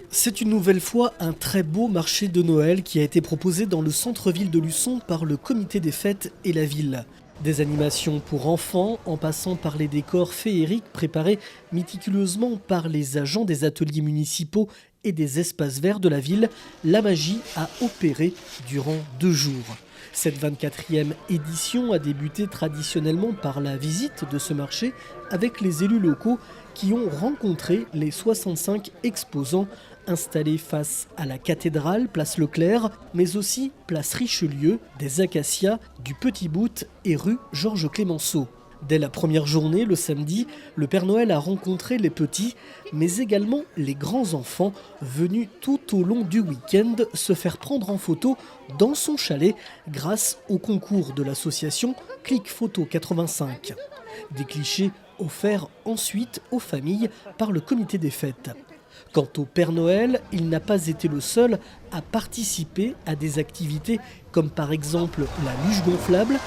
C'est une nouvelle fois un très beau marché de Noël qui a été proposé dans le centre-ville de Luçon par le comité des fêtes et la ville. Des animations pour enfants en passant par les décors féeriques préparés méticuleusement par les agents des ateliers municipaux et des espaces verts de la ville, la magie a opéré durant 2 jours. Cette 24e édition a débuté traditionnellement par la visite de ce marché avec les élus locaux qui ont rencontré les 65 exposants installés face à la cathédrale, place Leclerc, mais aussi place Richelieu, des Acacias, du Petit Bout et rue Georges Clemenceau. Dès la première journée, le samedi, le Père Noël a rencontré les petits, mais également les grands enfants venus tout au long du week-end se faire prendre en photo dans son chalet grâce au concours de l'association Click Photo 85. Des clichés offerts ensuite aux familles par le comité des fêtes. Quant au Père Noël, il n'a pas été le seul à participer à des activités comme par exemple la luge gonflable.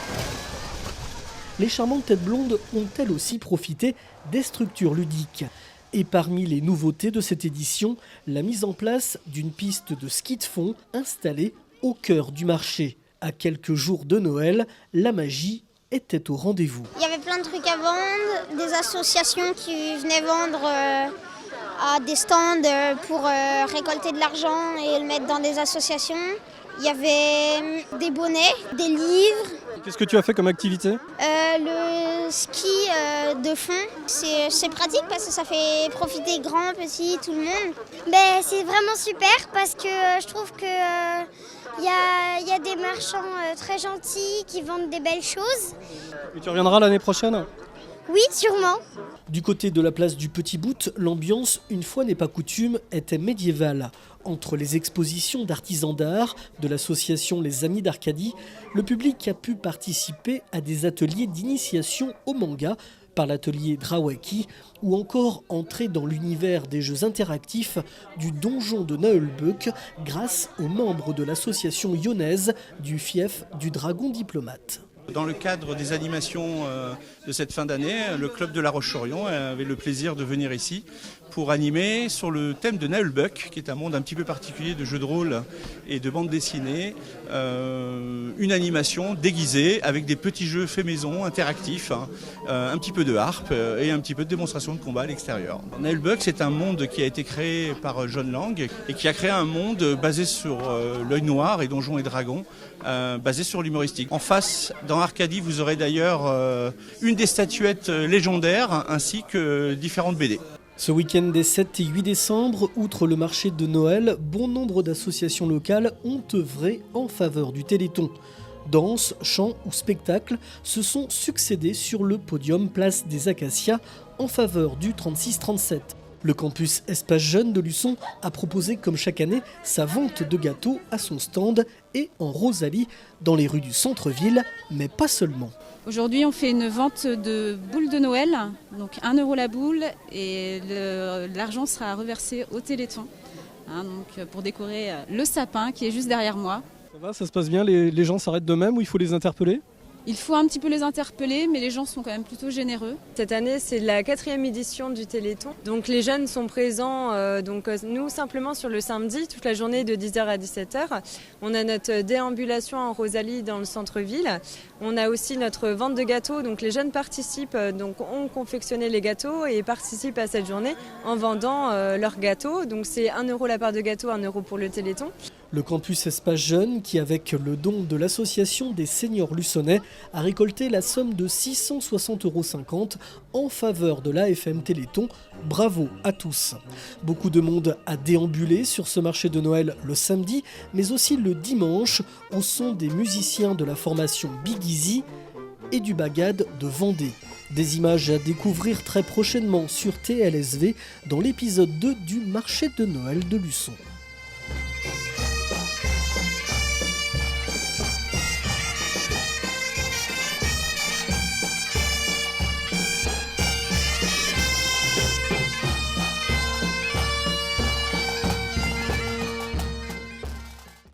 Les charmantes têtes blondes ont elles aussi profité des structures ludiques. Et parmi les nouveautés de cette édition, la mise en place d'une piste de ski de fond installée au cœur du marché. À quelques jours de Noël, la magie était au rendez-vous. Il y avait plein de trucs à vendre, des associations qui venaient vendre à des stands pour récolter de l'argent et le mettre dans des associations. Il y avait des bonnets, des livres. Qu'est-ce que tu as fait comme activité ? Le ski de fond, c'est pratique parce que ça fait profiter grands, petits, tout le monde. C'est vraiment super parce que je trouve que y a des marchands très gentils qui vendent des belles choses. Et tu reviendras l'année prochaine ? Oui, sûrement. Du côté de la place du Petit Bout, l'ambiance, une fois n'est pas coutume, était médiévale. Entre les expositions d'artisans d'art de l'association Les Amis d'Arcadie, le public a pu participer à des ateliers d'initiation au manga par l'atelier Drawaki ou encore entrer dans l'univers des jeux interactifs du donjon de Naheulbeuk grâce aux membres de l'association lyonnaise du fief du Dragon Diplomate. Dans le cadre des animations de cette fin d'année, le club de La Roche-sur-Yon avait le plaisir de venir ici pour animer sur le thème de Naheulbeuk, qui est un monde un petit peu particulier de jeux de rôle et de bande dessinée, une animation déguisée avec des petits jeux faits maison, interactifs, un petit peu de harpe et un petit peu de démonstration de combat à l'extérieur. Naheulbeuk, c'est un monde qui a été créé par John Lang et qui a créé un monde basé sur l'œil noir et Donjons et Dragons, basé sur l'humoristique. En face, dans Arcadie, vous aurez d'ailleurs une des statuettes légendaires ainsi que différentes BD. Ce week-end des 7 et 8 décembre, outre le marché de Noël, bon nombre d'associations locales ont œuvré en faveur du Téléthon. Danse, chants ou spectacles se sont succédés sur le podium place des Acacias en faveur du 36-37. Le campus Espace Jeunes de Luçon a proposé comme chaque année sa vente de gâteaux à son stand et en Rosalie dans les rues du centre-ville, mais pas seulement. Aujourd'hui, on fait une vente de boules de Noël, donc 1 € la boule, et l'argent sera reversé au Téléthon, donc pour décorer le sapin qui est juste derrière moi. Ça va, ça se passe bien, les gens s'arrêtent d'eux-mêmes ou il faut les interpeller ? Il faut un petit peu les interpeller, mais les gens sont quand même plutôt généreux. Cette année, c'est la 4e édition du Téléthon. Donc les jeunes sont présents, nous simplement sur le samedi, toute la journée de 10h à 17h. On a notre déambulation en Rosalie dans le centre-ville. On a aussi notre vente de gâteaux, donc les jeunes participent, donc ont confectionné les gâteaux et participent à cette journée en vendant leurs gâteaux. Donc c'est 1 € la part de gâteau, 1 € pour le Téléthon. Le campus Espace Jeunes, qui avec le don de l'association des seniors luçonnais, a récolté la somme de 660,50 € en faveur de l'AFM Téléthon. Bravo à tous. Beaucoup de monde a déambulé sur ce marché de Noël le samedi, mais aussi le dimanche, au son des musiciens de la formation Big Easy et du Bagad de Vendée. Des images à découvrir très prochainement sur TLSV dans l'épisode 2 du marché de Noël de Luçon.